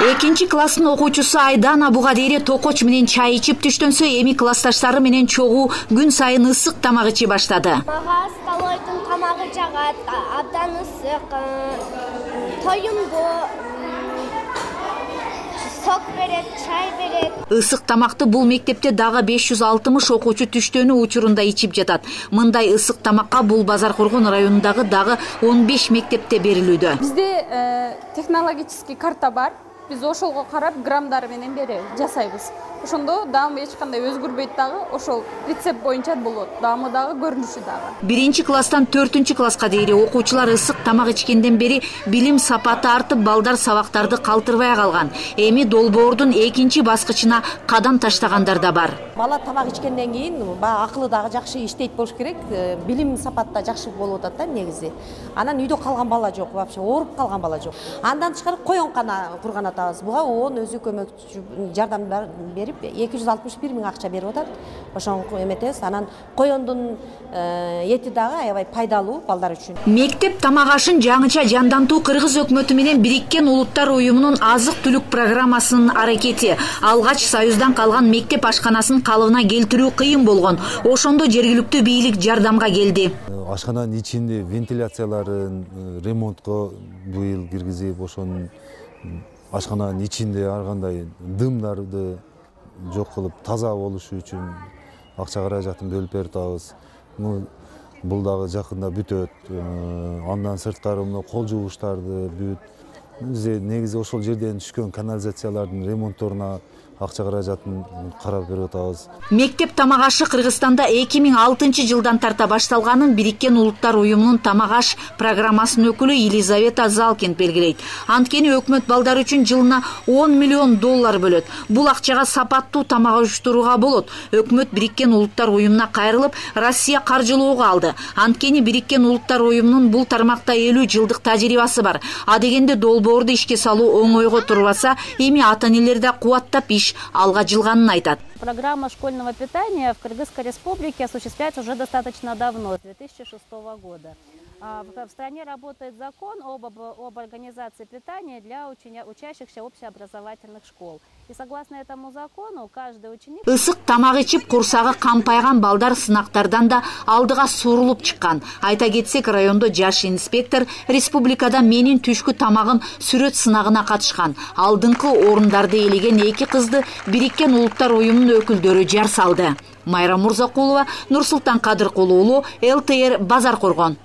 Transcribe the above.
Экинчи класстын окуучусу Айдана буга дейре токоч менен чай ичип түштөнсө, эми классташтары менен чогуу күн сайын ысык тамак ичи баштады. Мага столойдун тамагы жагат, абдан ысык, тоюмду сок берет, чай берет. Ысык тамакты бул мектепте дагы 560 окуучу түштөнүү учурунда ичип жатат. Мындай ысык тамакка бул Базаркоргон районундагы дагы 15 мектепте берилүүдө. Бизде технологический карта бар. Biz ошолго карап граммдары менен жасайбыз. Ошондо даамы эч кандай өзгөрбөйт дагы, ошол рецепт боюнча болот. Даамы дагы, көрүнүшү дагы. 1-класстан 4-класска дейин окуучулар ысык тамак ичкенден бери билим сапаты артып, балдар сабактарды калтырбай калган. Эми долбоордун 2 баскычына кадам таштагандар да бар. Бала тамак ичкенден кийин акылы дагы жакшы иштейт болуш керек. Билим сапаты да жакшы болуп атат да негизи. Анан үйдө калган бала жок, вообще ооруп калган бала жок. Андан тышкары коёнкана курган атабыз. Буга ООН өзү көмөкчү жардам берип 261 миң акча берип атат. Ошону эметебиз. Анан коёндун эти дагы аябай пайдалуу балдар үчүн. Мектеп тамак ашын жаңыча жандантуу Кыргыз өкмөтү менен Бириккен Улуттар уюмунун азык-түлүк программасынын аракети. Алгач Союздан калган мектеп ашканасын калыбына келтирүү кыйын болгон. Ошондо жергиликтүү бийлик жардамга келди. Ашкананын ичинде вентиляцияларын ремонтко быйыл киргизип, ошонун ашкананын ичинде ар кандай дымдарды жок кылып таза болушу үчүн акча каражатын бөлүп берип атабыз. Бул дагы жакында бүтөт. Андан сырткары кол жуугучтарды бүт. Бизде негизи ошол жерден түшкөн канализациялардын ремонтторуна акча каражатын карап берип атабыз. Мектеп тамак ашы Кыргызстанда 2006 жылдан тарта башталганын Бириккен Улуттар уюмунун тамак аш программасынын өкүлү Елизавета Залкин белгилейт. Анткени өкмөт балдар үчүн жылына $10 миллион бөлөт. Бул акчага сапаттуу тамак уюштурууга болот. Өкмөт Бириккен Улуттар уюмуна кайрылып, Россия каржылоого алды. Анткени Бириккен Улуттар уюмунун бул тармакта 50 жылдык тажрыйбасы бар. А дегенде долбоорду ишке салуу оңойго турбаса, эми ата-энелер да кубаттап иш алга жылганын айтат. Программа школьного питания в Кыргызской республике осуществляется уже достаточно давно, с 2006 года. В стране работает закон об организации питания для учащихся общеобразовательных школ. И согласно этому закону, каждый ученик... Ысык тамак ичип, курсагы кампайган балдар сынактардан да алдыга сурулуп чыккан. Айта кетсек, райондо жаш инспектор республикада менин түшкү тамагым сүрөт сынагына катышкан. Алдыңкы орундарды ээлеген 2 кызды Бириккен Улуттар уюмунун өкүлдөрү жар салды. Майра Мурзакулова, Нурсултан Кадыркулуу, ЛТР, Базаркоргон.